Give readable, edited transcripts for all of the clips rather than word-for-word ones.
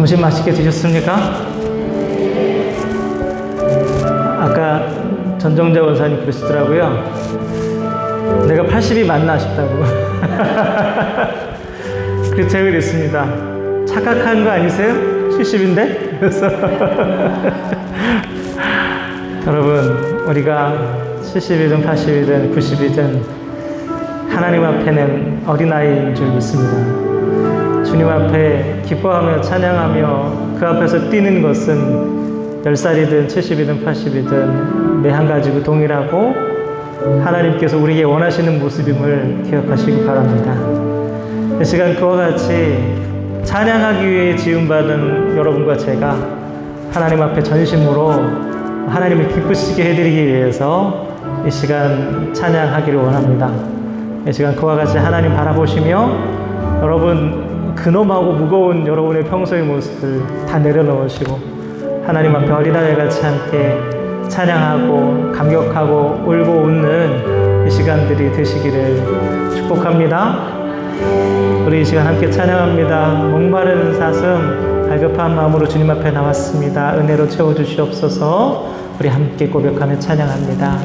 점심 맛있게 드셨습니까? 아까 전정자 원사님 그러시더라고요. 내가 80이 맞나 싶다고. 그 제가 그랬습니다. 착각한 거 아니세요? 70인데? 그래서 여러분, 우리가 70이든 80이든 90이든 하나님 앞에는 어린아이인 줄 믿습니다. 주님 앞에 기뻐하며 찬양하며 그 앞에서 뛰는 것은 10살이든 70이든 80이든 매 한 가지고 동일하고 하나님께서 우리에게 원하시는 모습임을 기억하시기 바랍니다. 이 시간 그와 같이 찬양하기 위해 지음받은 여러분과 제가 하나님 앞에 전심으로 하나님을 기쁘시게 해드리기 위해서 이 시간 찬양하기를 원합니다. 이 시간 그와 같이 하나님 바라보시며 여러분 근엄하고 무거운 여러분의 평소의 모습을 다 내려놓으시고 하나님 앞에 어린아이같이 함께 찬양하고 감격하고 울고 웃는 이 시간들이 되시기를 축복합니다. 우리 이 시간 함께 찬양합니다. 목마른 사슴 갈급한 마음으로 주님 앞에 나왔습니다. 은혜로 채워주시옵소서. 우리 함께 고백하며 찬양합니다.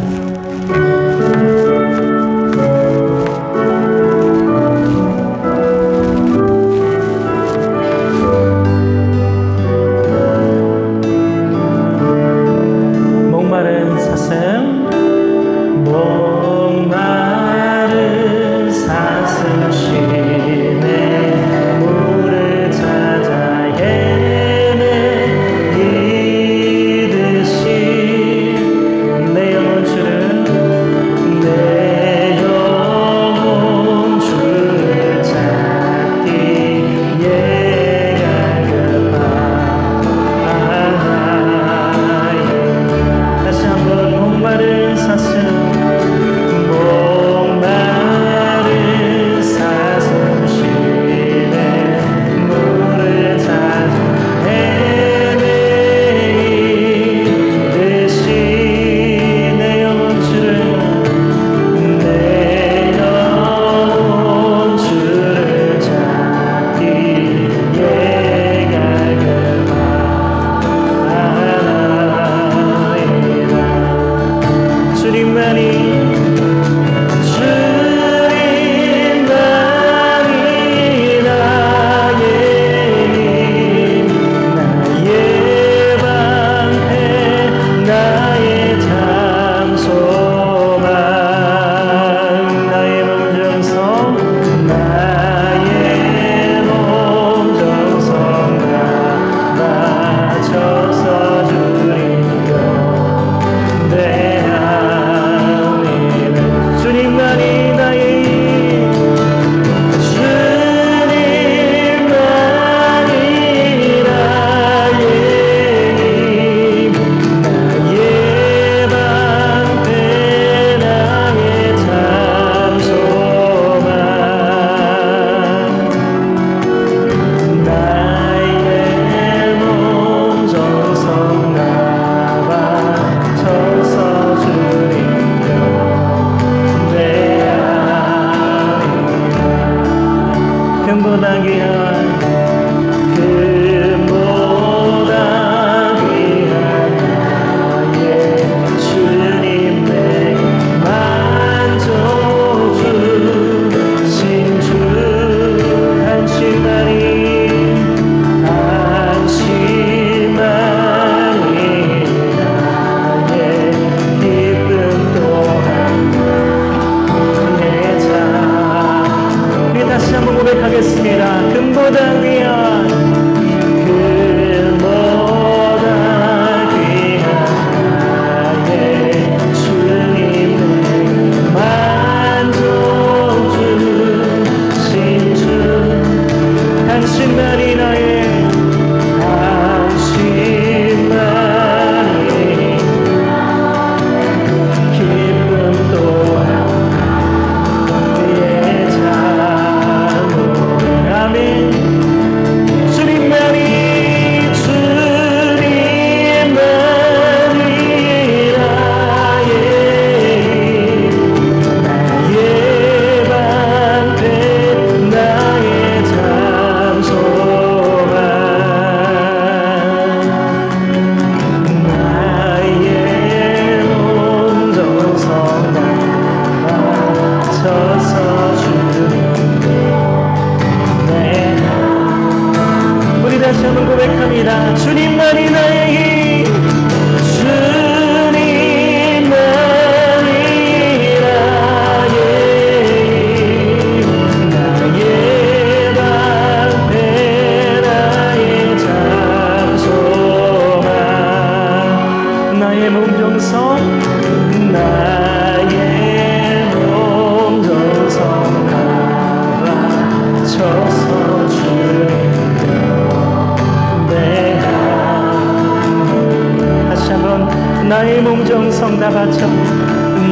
같이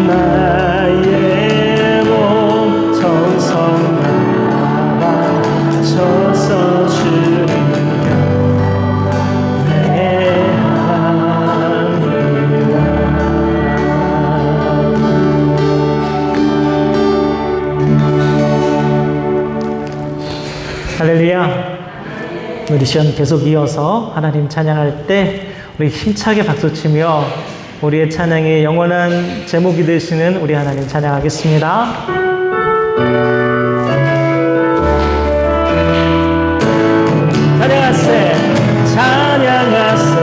나의 몸 정성 나와셔서 주님 내 합니다. 할렐루야. 우리 시간 계속 이어서 하나님 찬양할 때 우리 힘차게 박수치며 우리의 찬양이 영원한 제목이 되시는 우리 하나님 찬양하겠습니다. 찬양하세, 찬양하세,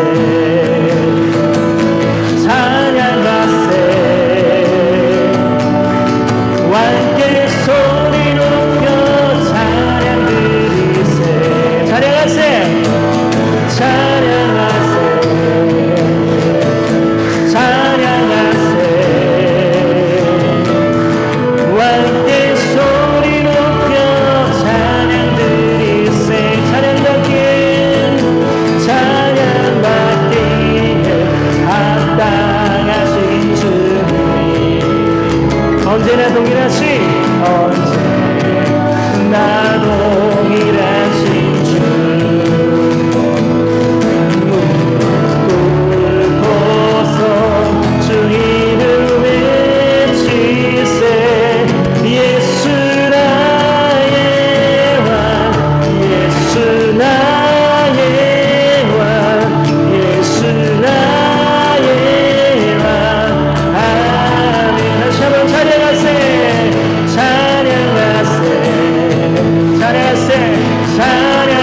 찬양하세. 왕께 소리 높여 찬양 드리세. 찬양하세, 찬양하세, 찬양하세. 왕께 소리 높여 찬양 드리세. 찬양받기에 합당하신 주님 언제나 동일하신 언제나 동일하신 주 꿇고서 주 이름 외치세. 예수 나의 왕, 예수 나의 왕, 예수 나의 왕. 아멘. 다시 한번 찬양하세, 찬양하세, 찬양하세, 찬양.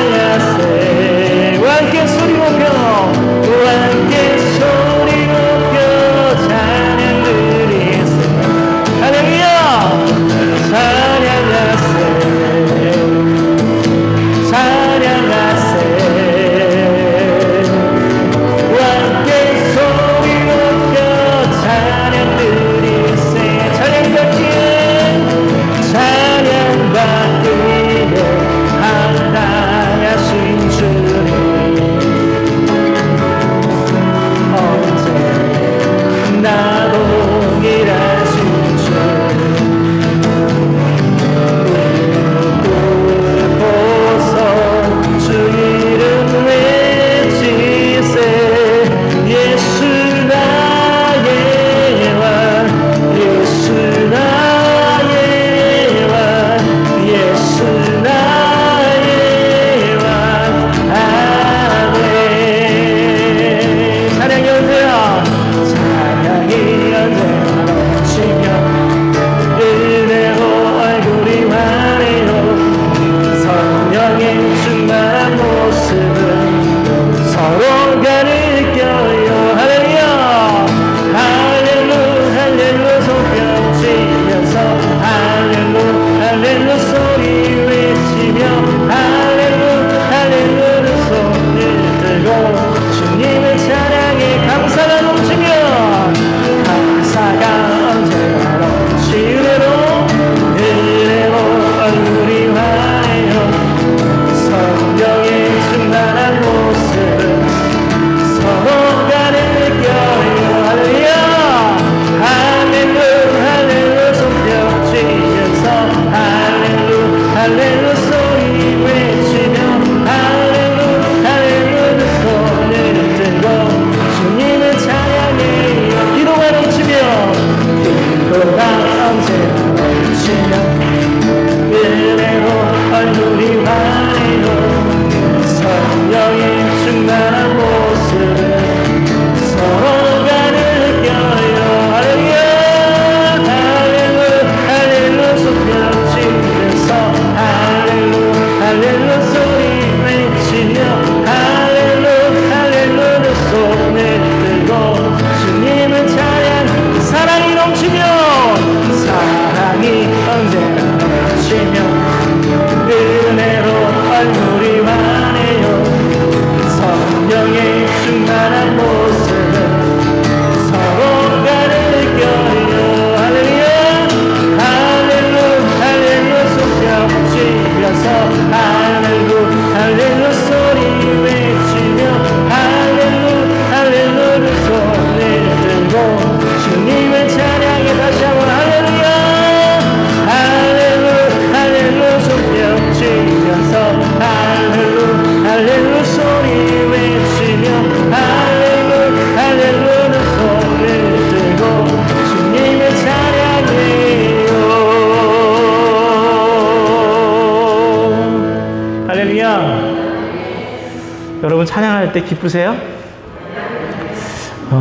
여러분 찬양할 때 기쁘세요?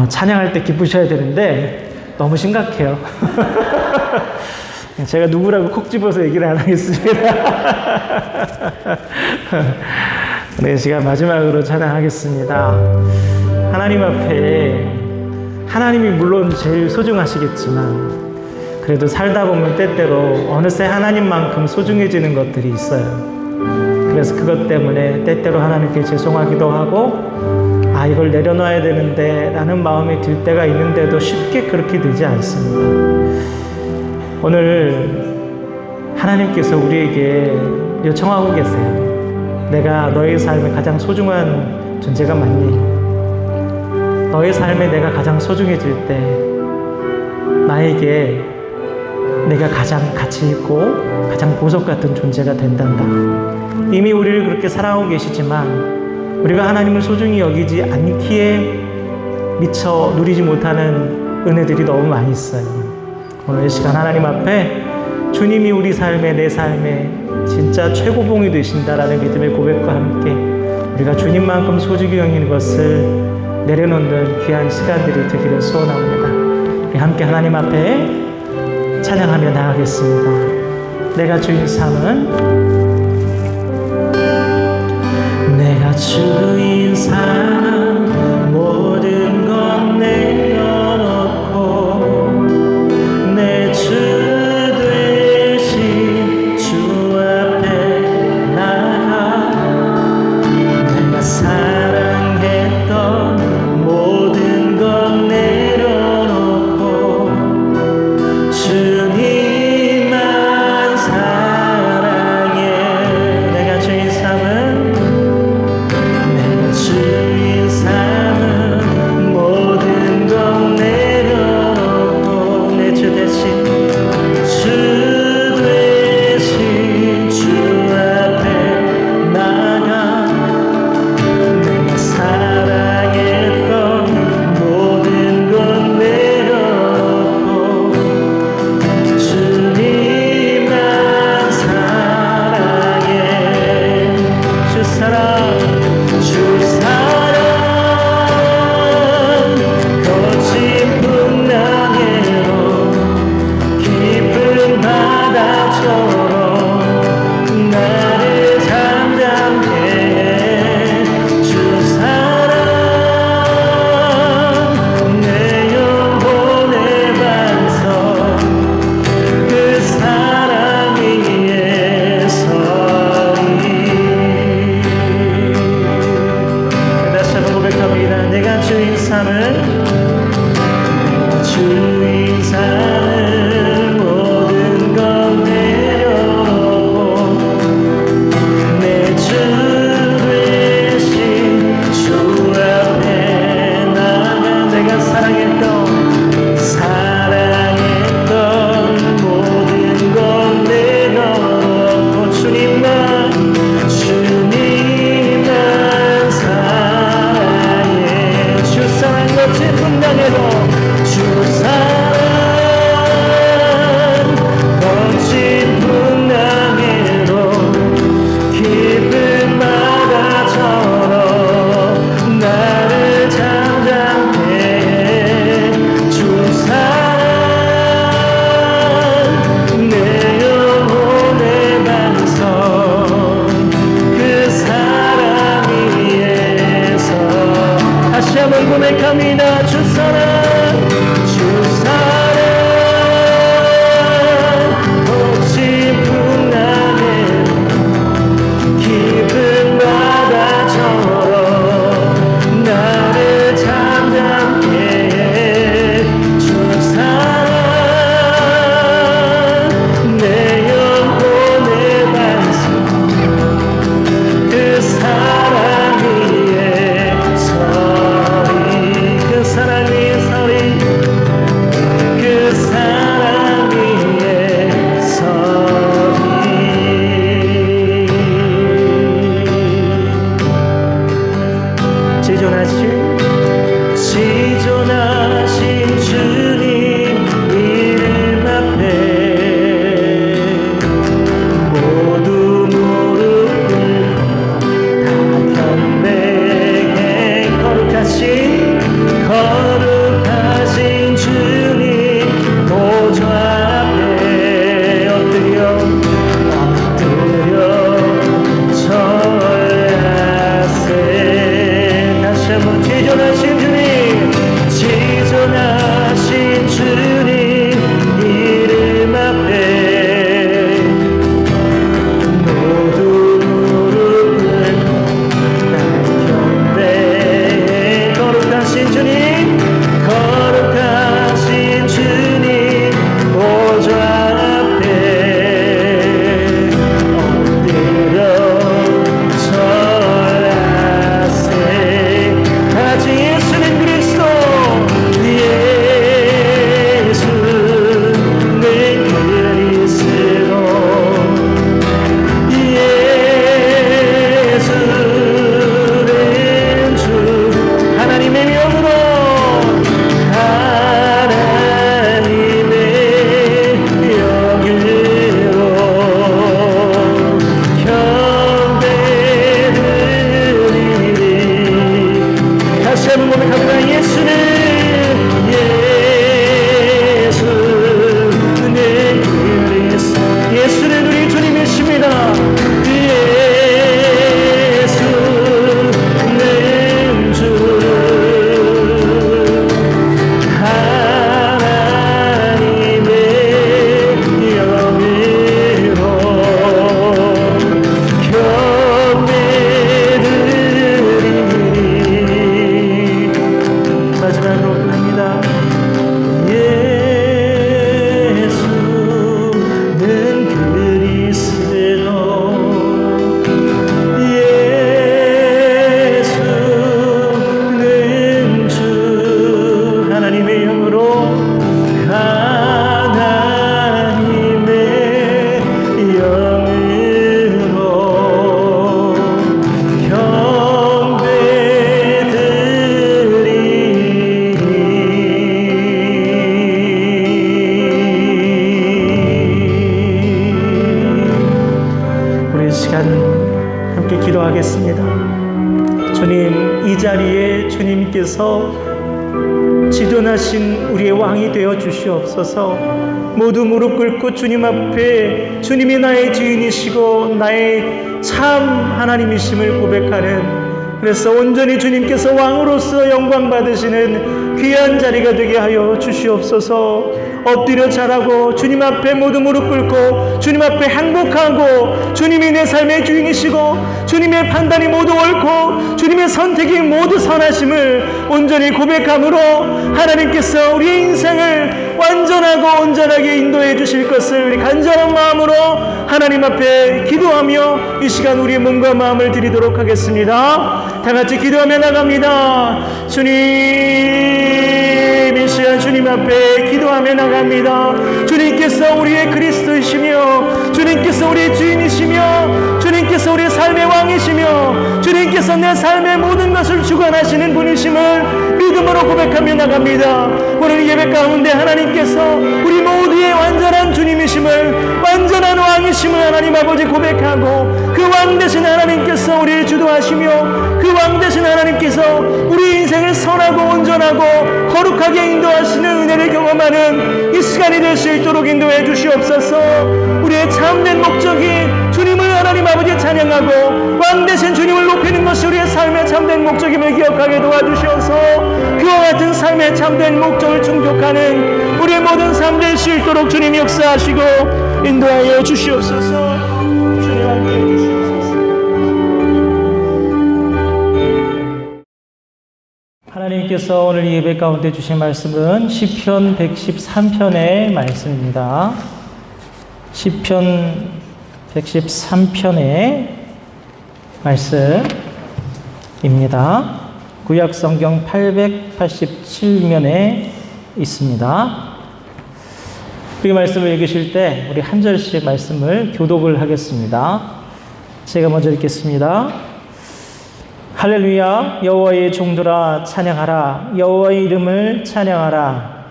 찬양할 때 기쁘셔야 되는데 너무 심각해요. 제가 누구라고 콕 집어서 얘기를 안 하겠습니다. 네, 시간 마지막으로 찬양하겠습니다. 하나님 앞에 하나님이 물론 제일 소중하시겠지만 그래도 살다 보면 때때로 어느새 하나님만큼 소중해지는 것들이 있어요. 그래서 그것 때문에 때때로 하나님께 죄송하기도 하고 이걸 내려놔야 되는데 라는 마음이 들 때가 있는데도 쉽게 그렇게 되지 않습니다. 오늘 하나님께서 우리에게 요청하고 계세요. 내가 너의 삶에 가장 소중한 존재가 맞니? 너의 삶에 내가 가장 소중해질 때 나에게 내가 가장 가치 있고 가장 보석 같은 존재가 된단다. 이미 우리를 그렇게 사랑하고 계시지만 우리가 하나님을 소중히 여기지 않기에 미처 누리지 못하는 은혜들이 너무 많이 있어요. 오늘 이 시간 하나님 앞에 주님이 우리 삶에 내 삶에 진짜 최고봉이 되신다라는 믿음의 고백과 함께 우리가 주님만큼 소중히 여기는 것을 내려놓는 귀한 시간들이 되기를 소원합니다. 우리 함께 하나님 앞에 찬양하며 나가겠습니다. 내가 주인 삼은 내가 주인 삼은 모든 것 내려놓고 내 주 되신 주 앞에 나가 내가 사랑했던 모든 것 내려놓고 주님만 사랑해. 내가 주인 삼은 모든 것 내려놓고 내 주 대신 주 앞에 나가 내가 사랑했던 모든 것 내려놓고 주님만 사랑해. 주 사랑 거친 풍랑에도 깊은 바다처럼 나를 잠잠케 해. 주 사랑 내 영혼의 반석 그 사랑 위에 서리. 다시 한번 고백합니다. 내가 주인 삼은 주인 삼은 모든 것 내려 시간 함께 기도하겠습니다. 주님, 이 자리에 주님께서 지존하신 우리의 왕이 되어 주시옵소서. 모두 무릎 꿇고 주님 앞에 주님이 나의 주인이시고 나의 참 하나님이심을 고백하는, 그래서 온전히 주님께서 왕으로서 영광 받으시는 귀한 자리가 되게 하여 주시옵소서. 엎드려 절하고 주님 앞에 모두 무릎 꿇고 주님 앞에 항복하고, 주님이 내 삶의 주인이시고 주님의 판단이 모두 옳고 주님의 선택이 모두 선하심을 온전히 고백함으로 하나님께서 우리의 인생을 완전하고 온전하게 인도해 주실 것을 우리 간절한 마음으로 하나님 앞에 기도하며 이 시간 우리의 몸과 마음을 드리도록 하겠습니다. 다 같이 기도하며 나갑니다. 주님, 이 시간 주님 앞에 기도하며 나갑니다. 주님께서 우리의 그리스도이시며 주님께서 우리의 주인이시며 주님께서 우리의 삶의 왕이시며 주님께서 내 삶의 모든 것을 주관하시는 분이심을 믿음으로 고백하며 나갑니다. 오늘 예배 가운데 하나님께서 우리 모두의 완전한 주님이심을, 완전한 왕이심을 하나님 아버지 고백하고, 그 왕 되신 하나님께서 우리를 주도하시며 그 왕 되신 하나님께서 우리 인생을 선하고 온전하고 거룩하게 인도하시는 은혜를 경험하는 이 시간이 될 수 있도록 인도해 주시옵소서. 우리의 참된 목적이 주님을 하나님 아버지 찬양하고 왕 되신 주님을 높이는 것이 우리의 삶의 참된 목적임을 기억하게 도와주셔서 그와 같은 삶의 참된 목적을 충족하는 우리의 모든 삶 될 수 있도록 주님 역사하시고 인도하여 주시옵소서. 주님 함께 해주시옵소서. 하나님께서 오늘 예배 가운데 주신 말씀은 시편 113편의 말씀입니다. 시편 113편의 말씀입니다. 구약 성경 887면에 있습니다. 이 말씀을 읽으실 때 우리 한 절씩 말씀을 교독을 하겠습니다. 제가 먼저 읽겠습니다. 할렐루야, 여호와의 종들아 찬양하라. 여호와의 이름을 찬양하라.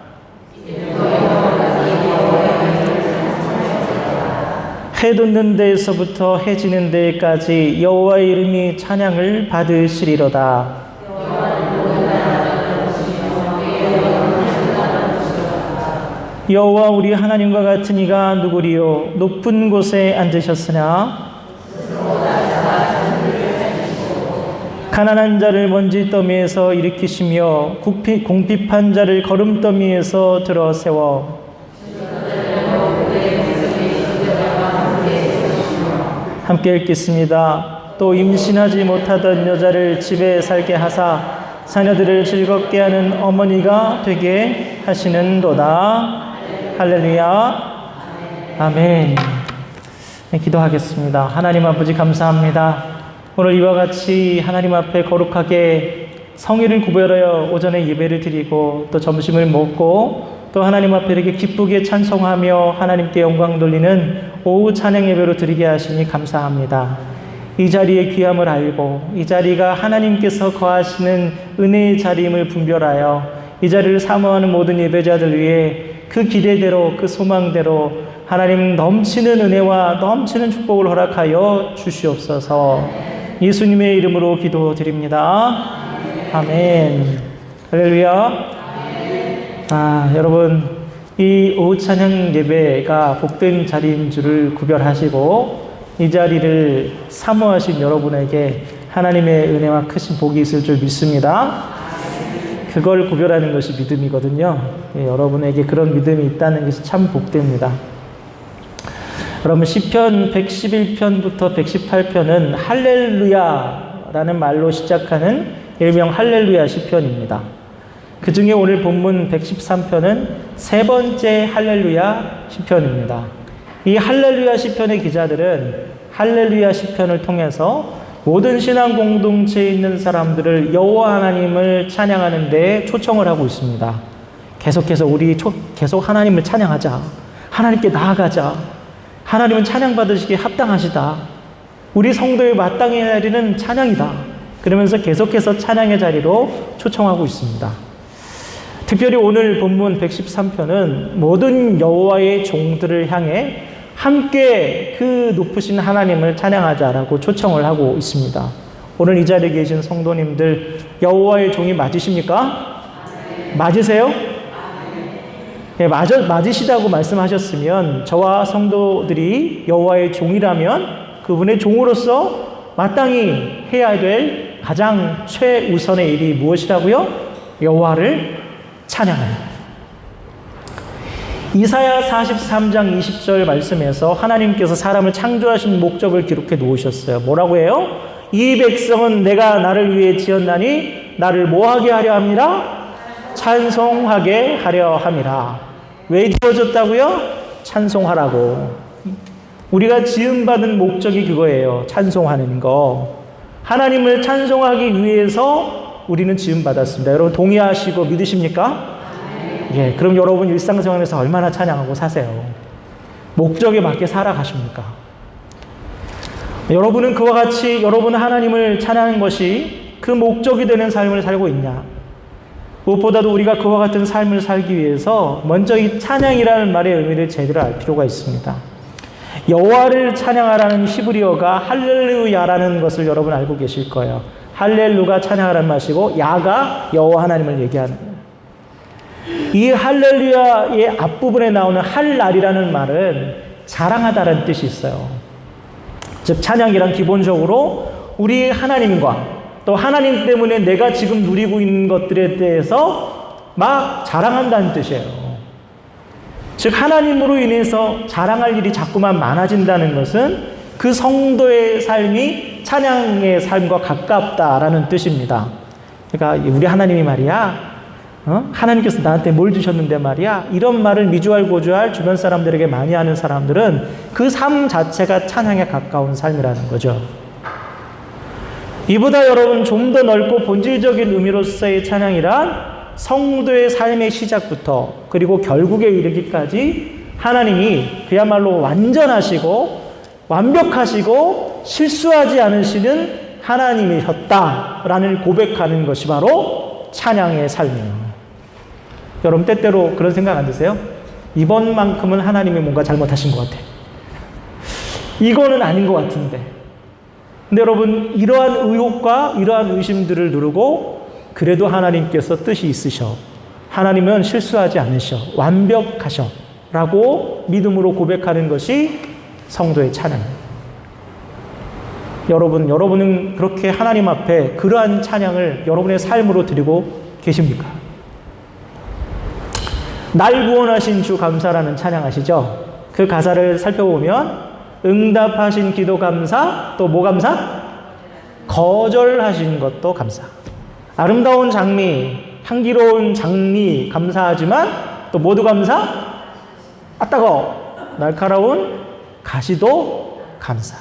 해 돋는 데에서부터 해 지는 데까지 여호와의 이름이 찬양을 받으시리로다. 여호와 우리 하나님과 같은 이가 누구리요? 높은 곳에 앉으셨으나 가난한 자를 먼지 더미에서 일으키시며 궁핍한 자를 거름더미에서 들어 세워 함께 읽겠습니다. 또 임신하지 못하던 여자를 집에 살게 하사 자녀들을 즐겁게 하는 어머니가 되게 하시는도다. 할렐루야. 아멘. 네, 기도하겠습니다. 하나님 아버지 감사합니다. 오늘 이와 같이 하나님 앞에 거룩하게 성일을 구별하여 오전에 예배를 드리고 또 점심을 먹고 또 하나님 앞에 이렇게 기쁘게 찬송하며 하나님께 영광 돌리는 오후 찬양 예배로 드리게 하시니 감사합니다. 이 자리의 귀함을 알고 이 자리가 하나님께서 거하시는 은혜의 자리임을 분별하여 이 자리를 사모하는 모든 예배자들 위해 그 기대대로 그 소망대로 하나님 넘치는 은혜와 넘치는 축복을 허락하여 주시옵소서. 예수님의 이름으로 기도드립니다. 아멘. 할렐루야. 여러분, 이 오후 찬양 예배가 복된 자리인 줄을 구별하시고 이 자리를 사모하신 여러분에게 하나님의 은혜와 크신 복이 있을 줄 믿습니다. 그걸 구별하는 것이 믿음이거든요. 여러분에게 그런 믿음이 있다는 것이 참 복됩니다. 그러면 시편 111편부터 118편은 할렐루야라는 말로 시작하는 일명 할렐루야 시편입니다. 그 중에 오늘 본문 113편은 세 번째 할렐루야 시편입니다. 이 할렐루야 시편의 기자들은 할렐루야 시편을 통해서 모든 신앙 공동체에 있는 사람들을 여호와 하나님을 찬양하는 데 초청을 하고 있습니다. 계속해서 우리 계속 하나님을 찬양하자. 하나님께 나아가자. 하나님은 찬양받으시기에 합당하시다. 우리 성도의 마땅히 해야 되는 찬양이다. 그러면서 계속해서 찬양의 자리로 초청하고 있습니다. 특별히 오늘 본문 113편은 모든 여호와의 종들을 향해 함께 그 높으신 하나님을 찬양하자라고 초청을 하고 있습니다. 오늘 이 자리에 계신 성도님들, 여호와의 종이 맞으십니까? 맞으세요? 네, 맞으시다고 말씀하셨으면 저와 성도들이 여호와의 종이라면 그분의 종으로서 마땅히 해야 될 가장 최우선의 일이 무엇이라고요? 여호와를 찬양하는. 이사야 43장 20절 말씀에서 하나님께서 사람을 창조하신 목적을 기록해 놓으셨어요. 뭐라고 해요? 이 백성은 내가 나를 위해 지었나니 나를 뭐하게 하려 함이라? 찬송하게 하려 함이라. 왜 지어졌다고요? 찬송하라고. 우리가 지음받은 목적이 그거예요. 찬송하는 거. 하나님을 찬송하기 위해서 우리는 지음받았습니다. 여러분 동의하시고 믿으십니까? 예, 그럼 여러분 일상생활에서 얼마나 찬양하고 사세요? 목적에 맞게 살아가십니까? 여러분은 그와 같이 여러분은 하나님을 찬양하는 것이 그 목적이 되는 삶을 살고 있냐? 무엇보다도 우리가 그와 같은 삶을 살기 위해서 먼저 이 찬양이라는 말의 의미를 제대로 알 필요가 있습니다. 여호와를 찬양하라는 히브리어가 할렐루야라는 것을 여러분 알고 계실 거예요. 할렐루가 찬양하라는 맛이고 야가 여호와 하나님을 얘기하는 거예요. 이 할렐루야의 앞부분에 나오는 할랄이라는 말은 자랑하다라는 뜻이 있어요. 즉 찬양이란 기본적으로 우리 하나님과 또 하나님 때문에 내가 지금 누리고 있는 것들에 대해서 막 자랑한다는 뜻이에요. 즉 하나님으로 인해서 자랑할 일이 자꾸만 많아진다는 것은 그 성도의 삶이 찬양의 삶과 가깝다라는 뜻입니다. 그러니까 우리 하나님이 말이야, 하나님께서 나한테 뭘 주셨는데 말이야, 이런 말을 미주알 고주알 주변 사람들에게 많이 하는 사람들은 그 삶 자체가 찬양에 가까운 삶이라는 거죠. 이보다 여러분 좀 더 넓고 본질적인 의미로서의 찬양이란 성도의 삶의 시작부터 그리고 결국에 이르기까지 하나님이 그야말로 완전하시고 완벽하시고 실수하지 않으시는 하나님이셨다라는 고백하는 것이 바로 찬양의 삶이에요. 여러분 때때로 그런 생각 안 드세요? 이번만큼은 하나님이 뭔가 잘못하신 것 같아. 이거는 아닌 것 같은데. 근데 여러분 이러한 의혹과 이러한 의심들을 누르고 그래도 하나님께서 뜻이 있으셔. 하나님은 실수하지 않으셔. 완벽하셔. 라고 믿음으로 고백하는 것이 성도의 찬양입니다. 여러분은 그렇게 하나님 앞에 그러한 찬양을 여러분의 삶으로 드리고 계십니까? 날 구원하신 주 감사라는 찬양 아시죠? 그 가사를 살펴보면 응답하신 기도 감사, 또 뭐 감사? 거절하신 것도 감사. 아름다운 장미, 향기로운 장미 감사하지만 또 모두 감사? 따가워. 날카로운 가시도 감사.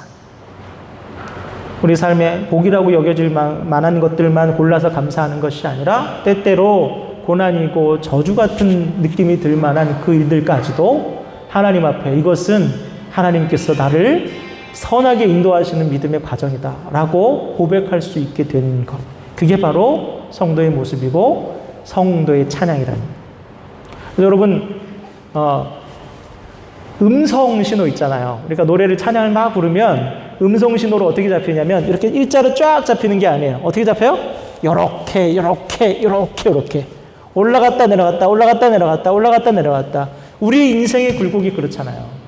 우리 삶에 복이라고 여겨질 만한 것들만 골라서 감사하는 것이 아니라 때때로 고난이고 저주 같은 느낌이 들 만한 그 일들까지도 하나님 앞에 이것은 하나님께서 나를 선하게 인도하시는 믿음의 과정이다 라고 고백할 수 있게 되는 것, 그게 바로 성도의 모습이고 성도의 찬양이라는 거예요. 여러분 음성 신호 있잖아요. 그러니까 노래를 찬양을 막 부르면 음성 신호로 어떻게 잡히냐면 이렇게 일자로 쫙 잡히는 게 아니에요. 어떻게 잡혀요? 요렇게 올라갔다 내려갔다 올라갔다 내려갔다 올라갔다 내려갔다. 우리 인생의 굴곡이 그렇잖아요.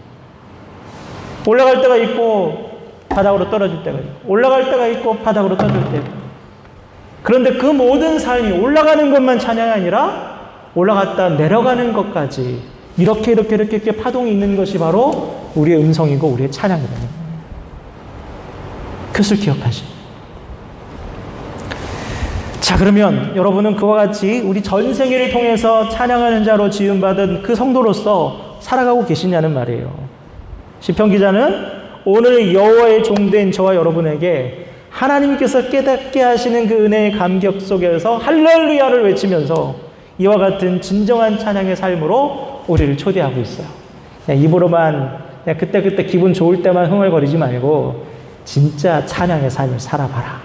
올라갈 때가 있고 바닥으로 떨어질 때가 있고 올라갈 때가 있고 바닥으로 떨어질 때가 있고. 그런데 그 모든 삶이 올라가는 것만 찬양이 아니라 올라갔다 내려가는 것까지 이렇게 파동이 있는 것이 바로 우리의 음성이고 우리의 찬양이라는 거예요. 그것을 기억하시. 자, 그러면 여러분은 그와 같이 우리 전생애를 통해서 찬양하는 자로 지음받은 그 성도로서 살아가고 계시냐는 말이에요. 시편 기자는 오늘 여호와의 종된 저와 여러분에게 하나님께서 깨닫게 하시는 그 은혜의 감격 속에서 할렐루야를 외치면서 이와 같은 진정한 찬양의 삶으로 우리를 초대하고 있어요. 그냥 입으로만 그냥 그때 기분 좋을 때만 흥얼거리지 말고 진짜 찬양의 삶을 살아봐라.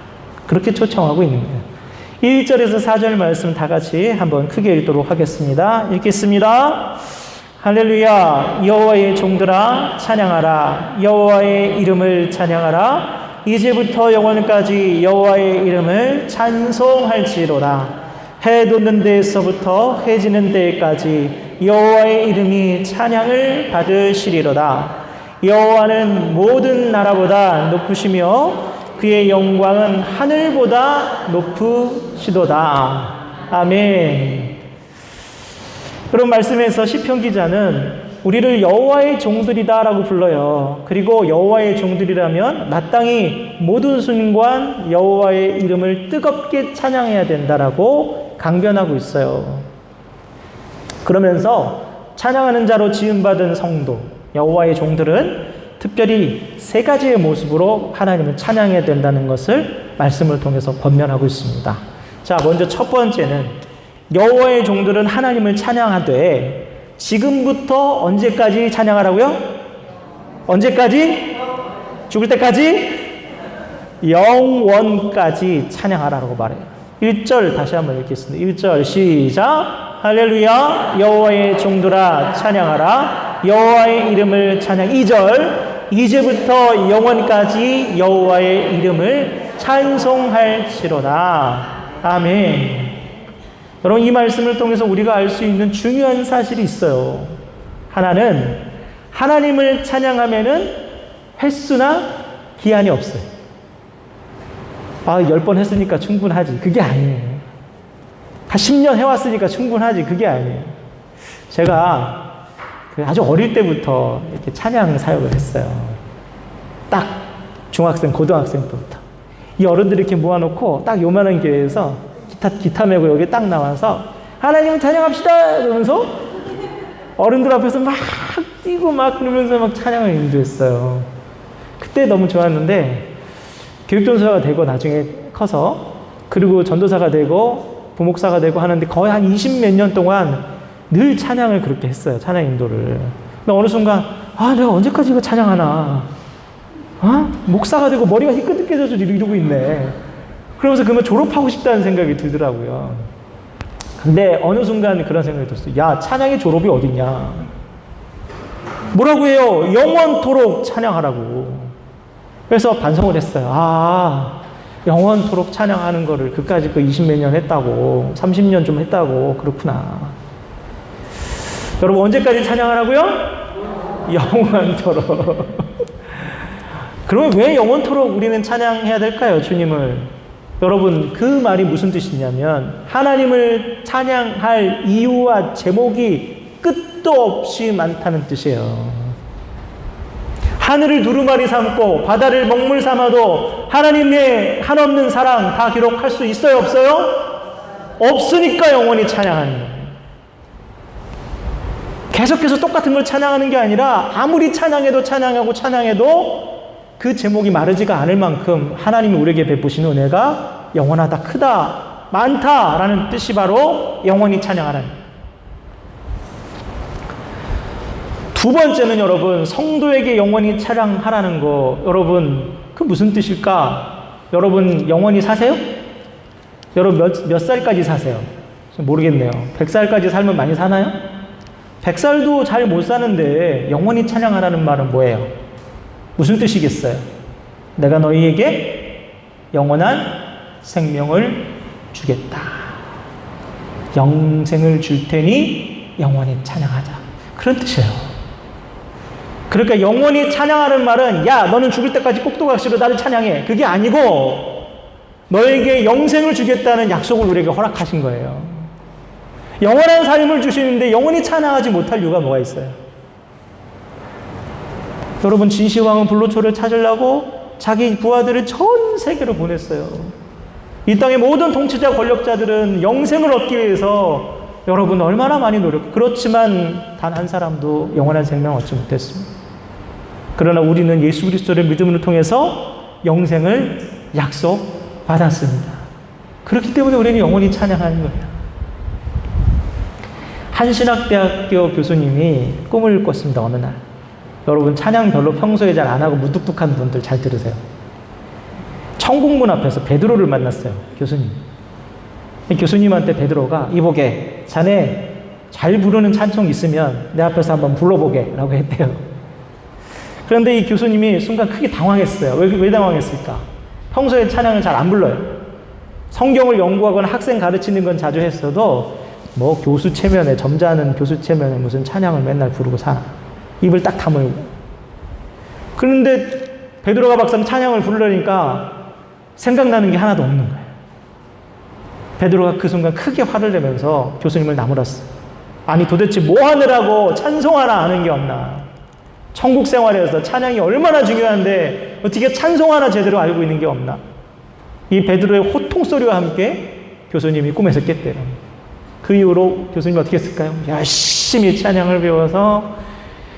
그렇게 초청하고 있는 거예요. 1절에서 4절 말씀 다 같이 한번 크게 읽도록 하겠습니다. 읽겠습니다. 할렐루야. 여호와의 종들아 찬양하라. 여호와의 이름을 찬양하라. 이제부터 영원까지 여호와의 이름을 찬송할지로다. 해 돋는 데에서부터 해 지는 데까지 여호와의 이름이 찬양을 받으시리로다. 여호와는 모든 나라보다 높으시며 그의 영광은 하늘보다 높으시도다. 아멘. 그런 말씀에서 시편 기자는 우리를 여호와의 종들이다라고 불러요. 그리고 여호와의 종들이라면 마땅히 모든 순간 여호와의 이름을 뜨겁게 찬양해야 된다라고 강변하고 있어요. 그러면서 찬양하는 자로 지음받은 성도, 여호와의 종들은 특별히 세 가지의 모습으로 하나님을 찬양해야 된다는 것을 말씀을 통해서 번면하고 있습니다. 자, 먼저 첫 번째는 여호와의 종들은 하나님을 찬양하되 지금부터 언제까지 찬양하라고요? 언제까지? 죽을 때까지? 영원까지 찬양하라고 말해요. 1절 다시 한번 읽겠습니다. 1절 시작. 할렐루야. 여호와의 종들아 찬양하라. 여호와의 이름을 찬양. 2절 이제부터 영원까지 여호와의 이름을 찬송할지로다. 아멘. 여러분, 이 말씀을 통해서 우리가 알 수 있는 중요한 사실이 있어요. 하나는 하나님을 찬양하면은 횟수나 기한이 없어요. 10번 했으니까 충분하지. 그게 아니에요. 한 10년 해왔으니까 충분하지. 그게 아니에요. 제가 아주 어릴 때부터 이렇게 찬양 사역을 했어요. 딱 중학생, 고등학생 때부터. 이 어른들이 이렇게 모아놓고 딱 요만한 교회에서 기타 메고 여기 딱 나와서 하나님을 찬양합시다! 그러면서 어른들 앞에서 막 뛰고 막 그러면서 막 찬양을 인도했어요. 그때 너무 좋았는데 교육전도사가 되고 나중에 커서 그리고 전도사가 되고 부목사가 되고 하는데 거의 한 20몇 년 동안 늘 찬양을 그렇게 했어요. 찬양 인도를. 근데 어느 순간 내가 언제까지 이거 찬양하나? 목사가 되고 머리가 희끗희끗해져 이러고 있네. 그러면서 그러면 졸업하고 싶다는 생각이 들더라고요. 근데 어느 순간 그런 생각이 들었어요. 야, 찬양의 졸업이 어딨냐? 뭐라고 해요? 영원토록 찬양하라고. 그래서 반성을 했어요. 영원토록 찬양하는 거를 그까짓 20몇 년 했다고, 30년 좀 했다고, 그렇구나. 여러분, 언제까지 찬양하라고요? 영원토록. 그러면 왜 영원토록 우리는 찬양해야 될까요, 주님을? 여러분, 그 말이 무슨 뜻이냐면 하나님을 찬양할 이유와 제목이 끝도 없이 많다는 뜻이에요. 하늘을 두루마리 삼고 바다를 먹물 삼아도 하나님의 한없는 사랑 다 기록할 수 있어요, 없어요? 없으니까 영원히 찬양하는 거예요. 계속해서 똑같은 걸 찬양하는 게 아니라 아무리 찬양해도 그 제목이 마르지가 않을 만큼 하나님이 우리에게 베푸시는 은혜가 영원하다, 크다, 많다라는 뜻이 바로 영원히 찬양하라는. 두 번째는 여러분, 성도에게 영원히 찬양하라는 거, 여러분 그 무슨 뜻일까? 여러분 영원히 사세요? 여러분 몇 살까지 사세요? 모르겠네요. 100살까지 살면 많이 사나요? 100살도 잘 못 사는데 영원히 찬양하라는 말은 뭐예요? 무슨 뜻이겠어요? 내가 너희에게 영원한 생명을 주겠다. 영생을 줄 테니 영원히 찬양하자. 그런 뜻이에요. 그러니까 영원히 찬양하는 말은 야, 너는 죽을 때까지 꼭두각시로 나를 찬양해. 그게 아니고 너에게 영생을 주겠다는 약속을 우리에게 허락하신 거예요. 영원한 삶을 주시는데 영원히 찬양하지 못할 이유가 뭐가 있어요? 여러분, 진시황은 불로초를 찾으려고 자기 부하들을 전 세계로 보냈어요. 이 땅의 모든 통치자 권력자들은 영생을 얻기 위해서 여러분 얼마나 많이 그렇지만 단 한 사람도 영원한 생명을 얻지 못했습니다. 그러나 우리는 예수 그리스도를 믿음으로 통해서 영생을 약속받았습니다. 그렇기 때문에 우리는 영원히 찬양하는 거예요. 한신학대학교 교수님이 꿈을 꿨습니다. 어느 날. 여러분, 찬양 별로 평소에 잘 안 하고 무뚝뚝한 분들 잘 들으세요. 천국문 앞에서 베드로를 만났어요. 교수님. 교수님한테 베드로가 이보게, 자네 잘 부르는 찬송이 있으면 내 앞에서 한번 불러보게 라고 했대요. 그런데 이 교수님이 순간 크게 당황했어요. 왜 당황했을까? 평소에 찬양을 잘 안 불러요. 성경을 연구하거나 학생 가르치는 건 자주 했어도 뭐 교수 체면에, 점잖은 교수 체면에 무슨 찬양을 맨날 부르고 사나. 입을 딱 다물고. 그런데 베드로가 막상 찬양을 부르려니까 생각나는 게 하나도 없는 거예요. 베드로가 그 순간 크게 화를 내면서 교수님을 나무랐어요. 아니 도대체 뭐 하느라고 찬송하나 아는 게 없나. 천국 생활에서 찬양이 얼마나 중요한데 어떻게 찬송 하나 제대로 알고 있는 게 없나. 이 베드로의 호통 소리와 함께 교수님이 꿈에서 깼대요. 그 이후로 교수님이 어떻게 했을까요? 열심히 찬양을 배워서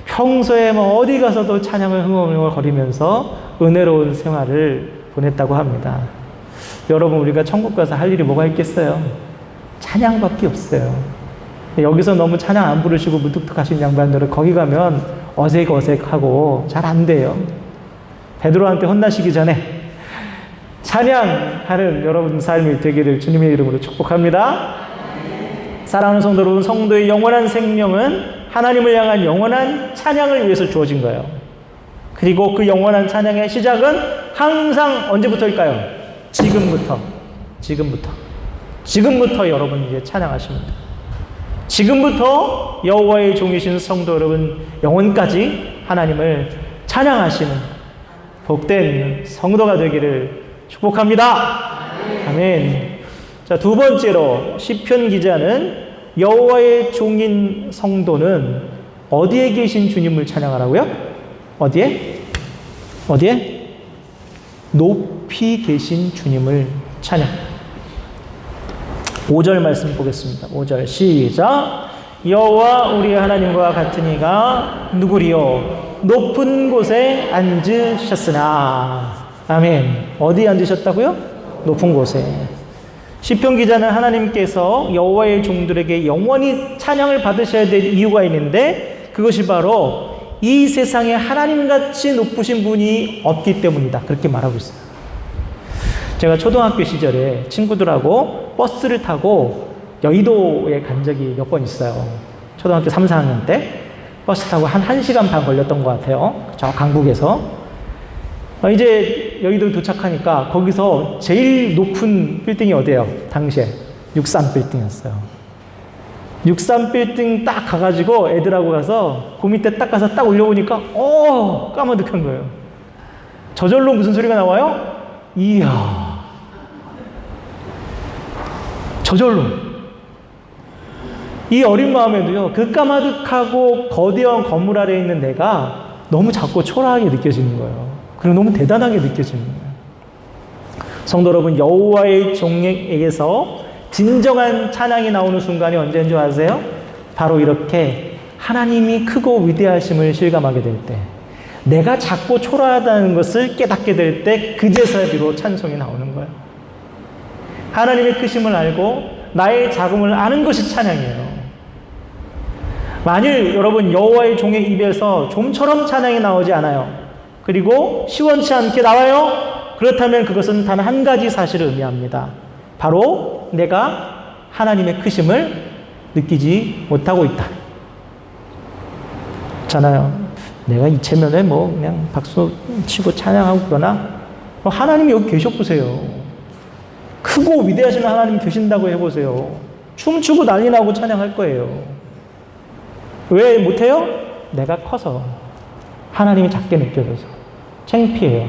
평소에 뭐 어디 가서도 찬양을 흥얼흥얼거리면서 은혜로운 생활을 보냈다고 합니다. 여러분, 우리가 천국 가서 할 일이 뭐가 있겠어요? 찬양밖에 없어요. 여기서 너무 찬양 안 부르시고 무뚝뚝하신 양반들은 거기 가면 어색어색하고 잘 안 돼요. 베드로한테 혼나시기 전에 찬양하는 여러분 삶이 되기를 주님의 이름으로 축복합니다. 사랑하는 성도 여러분, 성도의 영원한 생명은 하나님을 향한 영원한 찬양을 위해서 주어진 거예요. 그리고 그 영원한 찬양의 시작은 항상 언제부터일까요? 지금부터 여러분 이제 찬양하십니다. 지금부터 여호와의 종이신 성도 여러분, 영원까지 하나님을 찬양하시는 복된 성도가 되기를 축복합니다. 아멘. 자, 두 번째로 시편 기자는 여호와의 종인 성도는 어디에 계신 주님을 찬양하라고요? 어디에? 높이 계신 주님을 찬양. 5절 말씀 보겠습니다. 5절 시작. 여호와 우리 하나님과 같은 이가 누구리요? 높은 곳에 앉으셨으나. 아멘. 어디에 앉으셨다고요? 높은 곳에. 시편 기자는 하나님께서 여호와의 종들에게 영원히 찬양을 받으셔야 될 이유가 있는데 그것이 바로 이 세상에 하나님같이 높으신 분이 없기 때문이다. 그렇게 말하고 있어요. 제가 초등학교 시절에 친구들하고 버스를 타고 여의도에 간 적이 몇 번 있어요. 초등학교 3, 4학년 때 버스 타고 한 1시간 반 걸렸던 것 같아요. 저 강북에서. 이제 여의도 도착하니까 거기서 제일 높은 빌딩이 어디예요? 당시에 63빌딩이었어요. 63빌딩 딱 가가지고 애들하고 가서 그 밑에 딱 가서 딱 올려보니까 까마득한 거예요. 저절로 무슨 소리가 나와요? 이야. 저절로. 이 어린 마음에도요, 그 까마득하고 거대한 건물 아래에 있는 내가 너무 작고 초라하게 느껴지는 거예요. 그리고 너무 대단하게 느껴지는 거예요. 성도 여러분, 여호와의 종에게서 진정한 찬양이 나오는 순간이 언제인 줄 아세요? 바로 이렇게 하나님이 크고 위대하심을 실감하게 될 때, 내가 작고 초라하다는 것을 깨닫게 될 때 그제서야 비로 찬송이 나오는 거예요. 하나님의 크심을 알고 나의 작음을 아는 것이 찬양이에요. 만일 여러분 여호와의 종의 입에서 좀처럼 찬양이 나오지 않아요. 그리고 시원치 않게 나와요. 그렇다면 그것은 단 한 가지 사실을 의미합니다. 바로 내가 하나님의 크심을 느끼지 못하고 있다. 잖아요. 내가 이 체면에 뭐 그냥 박수 치고 찬양하고 그러나 하나님이 여기 계셔보세요. 크고 위대하신 하나님 계신다고 해보세요. 춤추고 난리 나고 찬양할 거예요. 왜 못해요? 내가 커서 하나님이 작게 느껴져서 창피해요.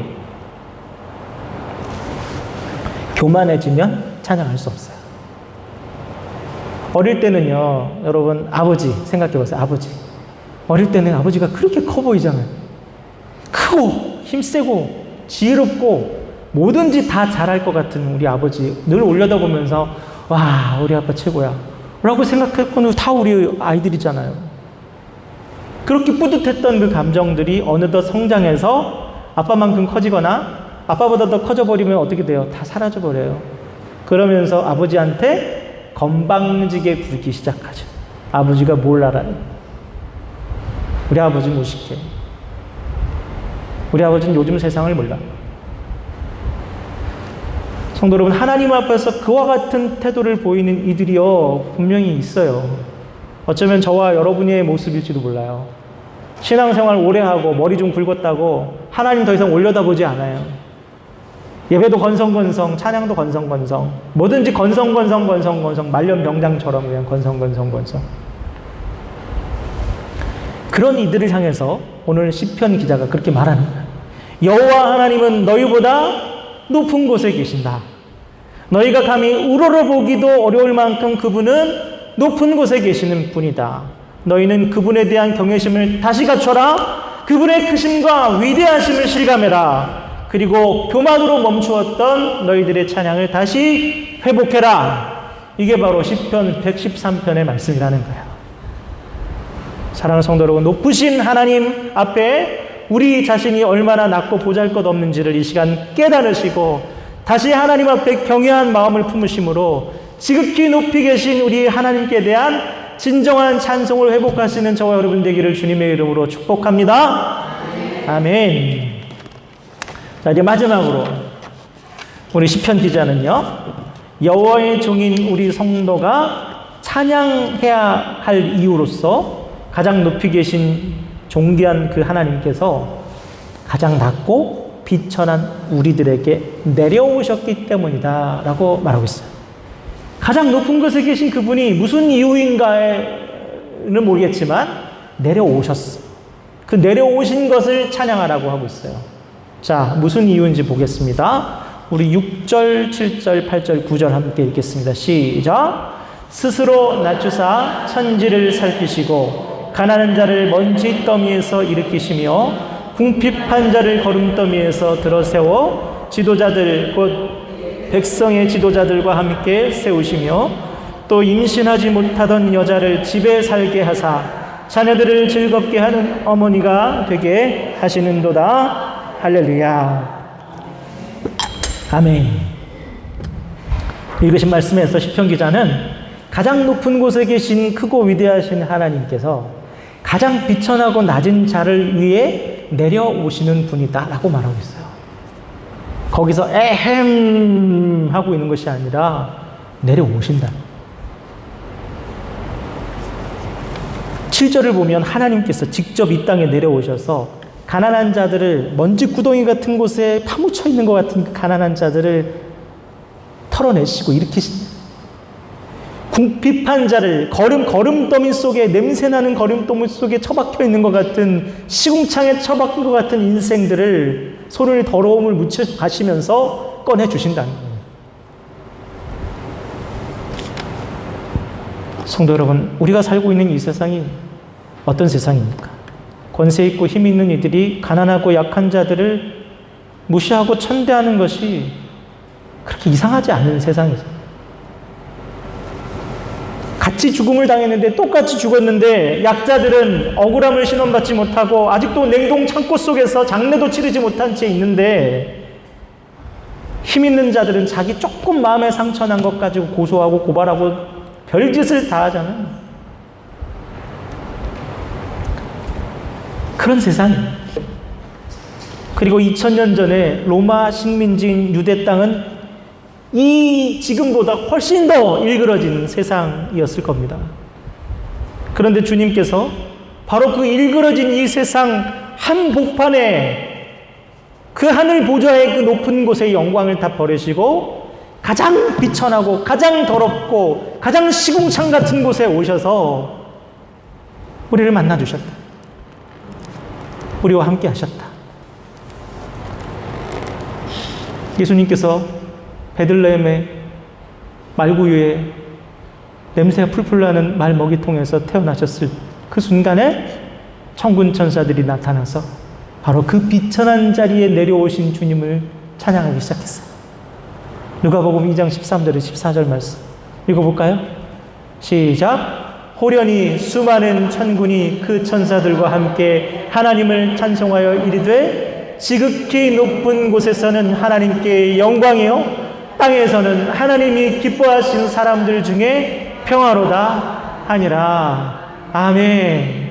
교만해지면 찬양할 수 없어요. 어릴 때는요, 여러분 아버지 생각해보세요. 아버지. 어릴 때는 아버지가 그렇게 커 보이잖아요. 크고 힘세고 지혜롭고 뭐든지 다 잘할 것 같은 우리 아버지 늘 올려다보면서 와, 우리 아빠 최고야 라고 생각했고는 다 우리 아이들이잖아요. 그렇게 뿌듯했던 그 감정들이 어느덧 성장해서 아빠만큼 커지거나 아빠보다 더 커져버리면 어떻게 돼요? 다 사라져버려요. 그러면서 아버지한테 건방지게 굴기 시작하죠. 아버지가 뭘 알아요? 우리 아버지 무식해. 우리 아버지는 요즘 세상을 몰라. 성도 여러분, 하나님 앞에서 그와 같은 태도를 보이는 이들이요 분명히 있어요. 어쩌면 저와 여러분의 모습일지도 몰라요. 신앙생활 오래 하고 머리 좀 굵었다고 하나님 더 이상 올려다보지 않아요. 예배도 건성건성, 찬양도 건성건성, 뭐든지 건성건성, 말년병장처럼 그냥 건성건성. 그런 이들을 향해서 오늘 시편 기자가 그렇게 말합니다. 여호와 하나님은 너희보다 높은 곳에 계신다. 너희가 감히 우러러보기도 어려울 만큼 그분은 높은 곳에 계시는 분이다. 너희는 그분에 대한 경외심을 다시 갖춰라. 그분의 크심과 위대하심을 실감해라. 그리고 교만으로 멈추었던 너희들의 찬양을 다시 회복해라. 이게 바로 시편 113편의 말씀이라는 거예요. 사랑하는 성도 여러분, 높으신 하나님 앞에 우리 자신이 얼마나 낮고 보잘것없는지를 이 시간 깨달으시고 다시 하나님 앞에 경외한 마음을 품으심으로 지극히 높이 계신 우리 하나님께 대한 진정한 찬송을 회복하시는 저와 여러분 되기를 주님의 이름으로 축복합니다. 아멘. 자, 이제 마지막으로 우리 시편 기자는요, 여호와의 종인 우리 성도가 찬양해야 할 이유로서 가장 높이 계신 존귀한 그 하나님께서 가장 낮고 비천한 우리들에게 내려오셨기 때문이다 라고 말하고 있어요. 가장 높은 곳에 계신 그분이 무슨 이유인가는 모르겠지만 내려오셨어. 그 내려오신 것을 찬양하라고 하고 있어요. 자, 무슨 이유인지 보겠습니다. 우리 6절, 7절, 8절, 9절 함께 읽겠습니다. 시작. 스스로 낮추사 천지를 살피시고 가난한 자를 먼지 더미에서 일으키시며 궁핍한 자를 거름더미에서 들어세워 지도자들 곧 백성의 지도자들과 함께 세우시며 또 임신하지 못하던 여자를 집에 살게 하사 자녀들을 즐겁게 하는 어머니가 되게 하시는도다. 할렐루야. 아멘. 읽으신 말씀에서 시편 기자는 가장 높은 곳에 계신 크고 위대하신 하나님께서 가장 비천하고 낮은 자를 위해 내려오시는 분이다 라고 말하고 있어요. 거기서 에헴 하고 있는 것이 아니라 내려오신다. 7절을 보면 하나님께서 직접 이 땅에 내려오셔서 가난한 자들을 먼지 구덩이 같은 곳에 파묻혀 있는 것 같은 그 가난한 자들을 털어내시고 일으키신다. 궁핍한 자를 거름더미 속에 냄새나는 거름더미 속에 처박혀 있는 것 같은 시궁창에 처박힌 것 같은 인생들을 손을 더러움을 묻혀 가시면서 꺼내 주신다는 거예요. 성도 여러분, 우리가 살고 있는 이 세상이 어떤 세상입니까? 권세 있고 힘 있는 이들이 가난하고 약한 자들을 무시하고 천대하는 것이 그렇게 이상하지 않은 세상이죠. 같이 죽음을 당했는데 똑같이 죽었는데 약자들은 억울함을 신원받지 못하고 아직도 냉동 창고 속에서 장례도 치르지 못한 채 있는데 힘 있는 자들은 자기 조금 마음에 상처난 것 가지고 고소하고 고발하고 별짓을 다 하잖아요. 그런 세상이에요. 그리고 2000년 전에 로마 식민지인 유대 땅은 이 지금보다 훨씬 더 일그러진 세상이었을 겁니다. 그런데 주님께서 바로 그 일그러진 이 세상 한복판에 그 하늘 보좌의 그 높은 곳의 영광을 다 버리시고 가장 비천하고 가장 더럽고 가장 시궁창 같은 곳에 오셔서 우리를 만나주셨다. 우리와 함께 하셨다. 예수님께서 베들레헴의 말구유에 냄새가 풀풀 나는 말 먹이통에서 태어나셨을 그 순간에 천군 천사들이 나타나서 바로 그 비천한 자리에 내려오신 주님을 찬양하기 시작했어요. 누가복음 2장 13절에 14절 말씀 읽어볼까요? 시작. 호련히 수많은 천군이 그 천사들과 함께 하나님을 찬송하여 이르되 지극히 높은 곳에서는 하나님께 영광이요 땅에서는 하나님이 기뻐하신 사람들 중에 평화로다 하니라. 아멘.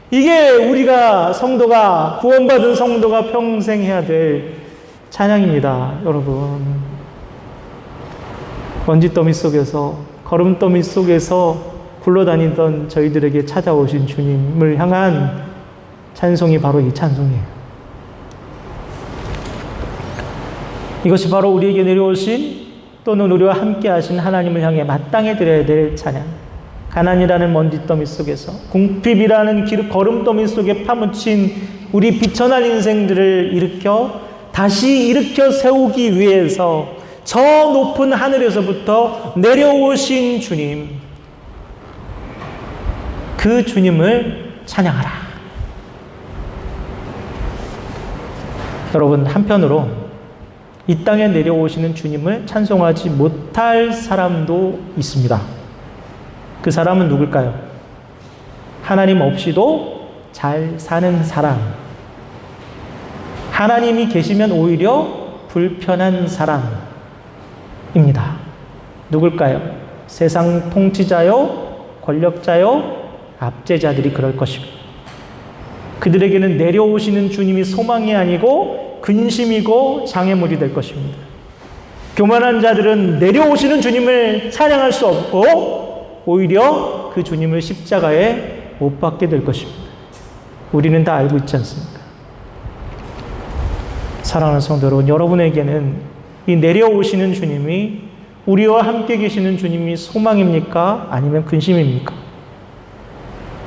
이게 우리가 성도가 구원받은 성도가 평생 해야 될 찬양입니다. 여러분, 먼지더미 속에서 거름더미 속에서 굴러다니던 저희들에게 찾아오신 주님을 향한 찬송이 바로 이 찬송이에요. 이것이 바로 우리에게 내려오신 또는 우리와 함께 하신 하나님을 향해 마땅히 드려야 될 찬양. 가난이라는 먼지더미 속에서, 궁핍이라는 걸음더미 속에 파묻힌 우리 비천한 인생들을 다시 일으켜 세우기 위해서 저 높은 하늘에서부터 내려오신 주님, 그 주님을 찬양하라. 여러분, 한편으로 이 땅에 내려오시는 주님을 찬송하지 못할 사람도 있습니다. 그 사람은 누굴까요? 하나님 없이도 잘 사는 사람. 하나님이 계시면 오히려 불편한 사람입니다. 누굴까요? 세상 통치자요, 권력자요, 압제자들이 그럴 것입니다. 그들에게는 내려오시는 주님이 소망이 아니고 근심이고 장애물이 될 것입니다. 교만한 자들은 내려오시는 주님을 찬양할 수 없고 오히려 그 주님을 십자가에 못 박게 될 것입니다. 우리는 다 알고 있지 않습니까? 사랑하는 성도 여러분, 여러분에게는 이 내려오시는 주님이, 우리와 함께 계시는 주님이 소망입니까? 아니면 근심입니까?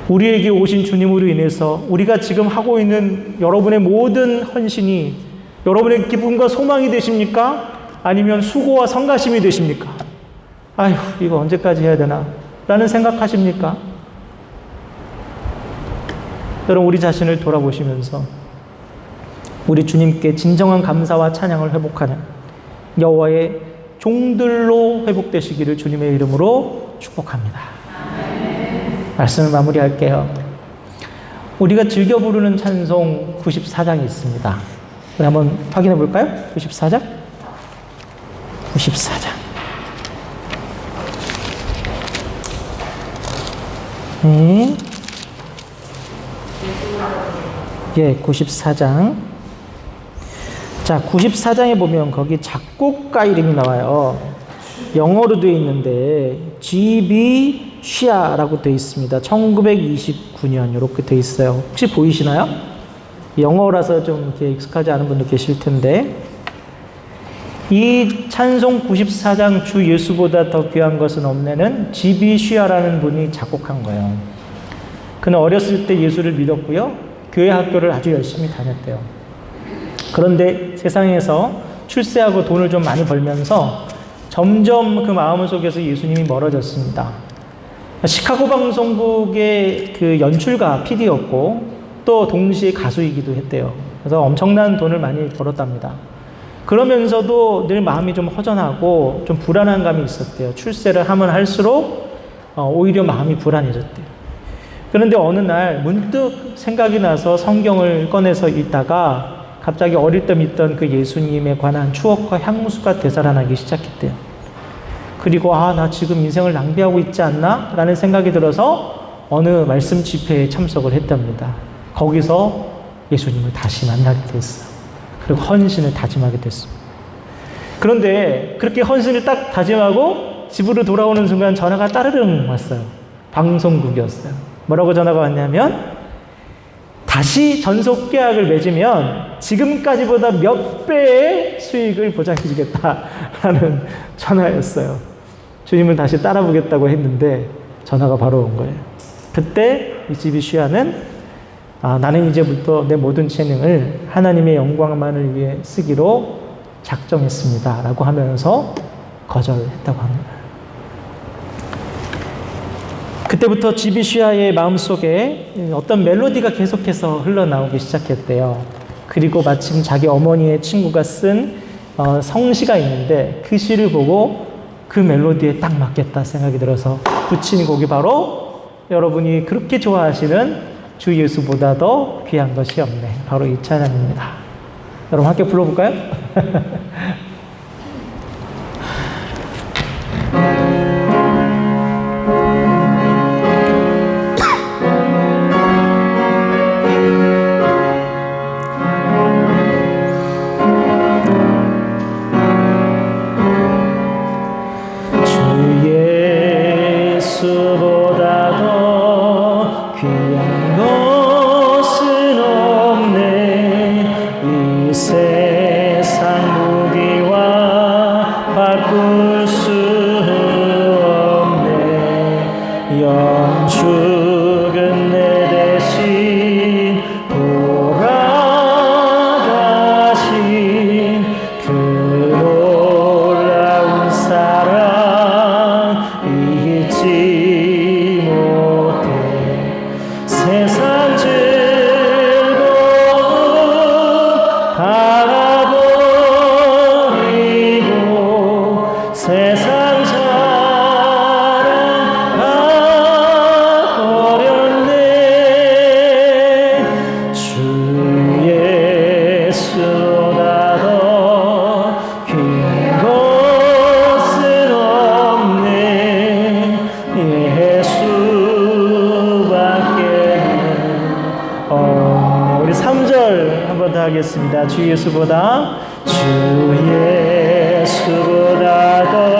우리에게 오신 주님으로 인해서 우리가 지금 하고 있는 여러분의 모든 헌신이 여러분의 기쁨과 소망이 되십니까? 아니면 수고와 성가심이 되십니까? 아휴, 이거 언제까지 해야 되나? 라는 생각하십니까? 여러분, 우리 자신을 돌아보시면서 우리 주님께 진정한 감사와 찬양을 회복하는 여호와의 종들로 회복되시기를 주님의 이름으로 축복합니다. 말씀을 마무리할게요. 우리가 즐겨 부르는 찬송 94장이 있습니다. 우리 한번 확인해 볼까요? 94장? 94장. 예, 94장. 자, 94장에 보면 거기 작곡가 이름이 나와요. 영어로 되어 있는데 GB 쉬아라고 되어 있습니다. 1929년 이렇게 되어 있어요. 혹시 보이시나요? 영어라서 좀 이렇게 익숙하지 않은 분도 계실 텐데, 이 찬송 94장 주 예수보다 더 귀한 것은 없네는 GB 쉬아라는 분이 작곡한 거예요. 그는 어렸을 때 예수를 믿었고요. 교회 학교를 아주 열심히 다녔대요. 그런데 세상에서 출세하고 돈을 좀 많이 벌면서 점점 그 마음 속에서 예수님이 멀어졌습니다. 시카고 방송국의 그 연출가, PD였고 또 동시에 가수이기도 했대요. 그래서 엄청난 돈을 많이 벌었답니다. 그러면서도 늘 마음이 좀 허전하고 좀 불안한 감이 있었대요. 출세를 하면 할수록 오히려 마음이 불안해졌대요. 그런데 어느 날 문득 생각이 나서 성경을 꺼내서 읽다가 갑자기 어릴 때 믿던 그 예수님에 관한 추억과 향수가 되살아나기 시작했대요. 그리고 나 지금 인생을 낭비하고 있지 않나? 라는 생각이 들어서 어느 말씀 집회에 참석을 했답니다. 거기서 예수님을 다시 만나게 됐어요. 그리고 헌신을 다짐하게 됐습니다. 그런데 그렇게 헌신을 딱 다짐하고 집으로 돌아오는 순간 전화가 따르릉 왔어요. 방송국이었어요. 뭐라고 전화가 왔냐면 다시 전속 계약을 맺으면 지금까지보다 몇 배의 수익을 보장해 주겠다라는 전화였어요. 주님을 다시 따라보겠다고 했는데 전화가 바로 온 거예요. 그때 이 GB 쉬아는 나는 이제부터 내 모든 재능을 하나님의 영광만을 위해 쓰기로 작정했습니다 라고 하면서 거절했다고 합니다. 그때부터 GB 쉬아의 마음속에 어떤 멜로디가 계속해서 흘러나오기 시작했대요. 그리고 마침 자기 어머니의 친구가 쓴 성시가 있는데 그 시를 보고 그 멜로디에 딱 맞겠다 생각이 들어서 붙인 곡이 바로 여러분이 그렇게 좋아하시는 주 예수보다 더 귀한 것이 없네. 바로 이 찬양입니다. 여러분 함께 불러볼까요? 주 예수보다 세상 무기와 바꿀 수 없네. 영축은 내 대신 돌아가신 그 놀라운 사랑 잊지 못해. 세상 즐거움 달아버리고 세상 자랑 가버렸네. 주 예수보다 더 긴 것은 없네. 예수밖에 없네. 우리 3절 한 번 더 하겠습니다. 주 예수보다 더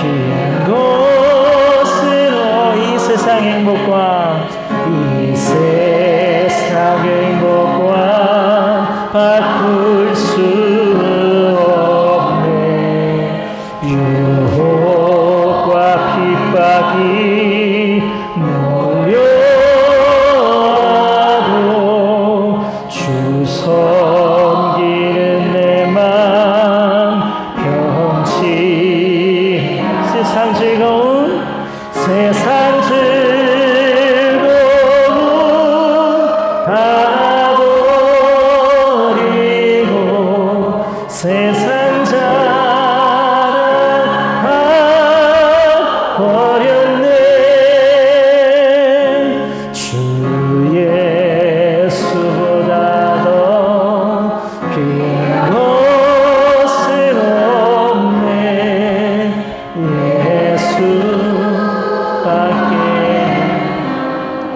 긴 것은 이 세상 행복과 이 세상 행복과 바꿀 수 없네. 유혹과 핍박이 몰려와도 주 섬기는 내 맘 평치. 세상 즐거움 다 버리고 세상 자랑 버렸네. 주 예수보다 더 긴 것은 없네. 예수밖에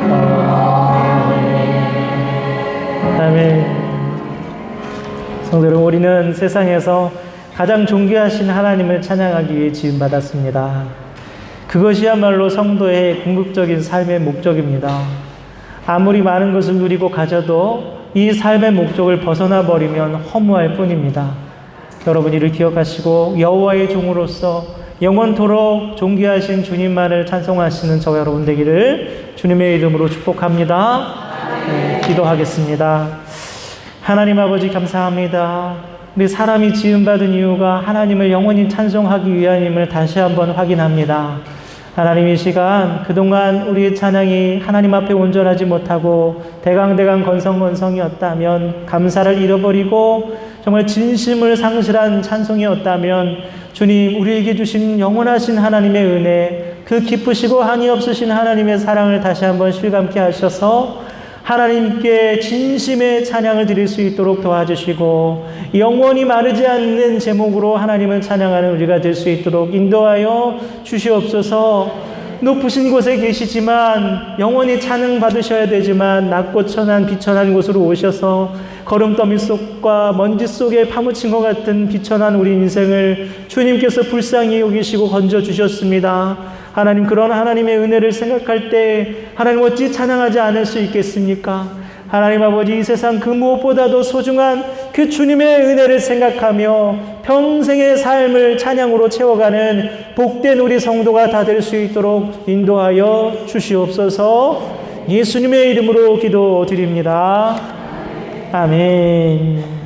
없네. 아멘. 성도 여러분, 우리는 세상에서 가장 존귀하신 하나님을 찬양하기 위해 지음받았습니다. 그것이야말로 성도의 궁극적인 삶의 목적입니다. 아무리 많은 것을 누리고 가져도 이 삶의 목적을 벗어나 버리면 허무할 뿐입니다. 여러분, 이를 기억하시고 여호와의 종으로서 영원토록 존귀하신 주님만을 찬송하시는 저와 여러분 되기를 주님의 이름으로 축복합니다. 기도하겠습니다. 하나님 아버지, 감사합니다. 우리 사람이 지음받은 이유가 하나님을 영원히 찬송하기 위함임을 다시 한번 확인합니다. 하나님, 이 시간 그동안 우리의 찬양이 하나님 앞에 온전하지 못하고 대강대강 건성건성이었다면, 감사를 잃어버리고 정말 진심을 상실한 찬송이었다면, 주님, 우리에게 주신 영원하신 하나님의 은혜, 그 기쁘시고 한이 없으신 하나님의 사랑을 다시 한번 실감케 하셔서 하나님께 진심의 찬양을 드릴 수 있도록 도와주시고, 영원히 마르지 않는 제목으로 하나님을 찬양하는 우리가 될 수 있도록 인도하여 주시옵소서. 높으신 곳에 계시지만, 영원히 찬양 받으셔야 되지만, 낮고 천한 비천한 곳으로 오셔서 거름더미 속과 먼지 속에 파묻힌 것 같은 비천한 우리 인생을 주님께서 불쌍히 여기시고 건져주셨습니다. 하나님, 그런 하나님의 은혜를 생각할 때 하나님 어찌 찬양하지 않을 수 있겠습니까? 하나님 아버지, 이 세상 그 무엇보다도 소중한 그 주님의 은혜를 생각하며 평생의 삶을 찬양으로 채워가는 복된 우리 성도가 다 될 수 있도록 인도하여 주시옵소서. 예수님의 이름으로 기도드립니다. 아멘.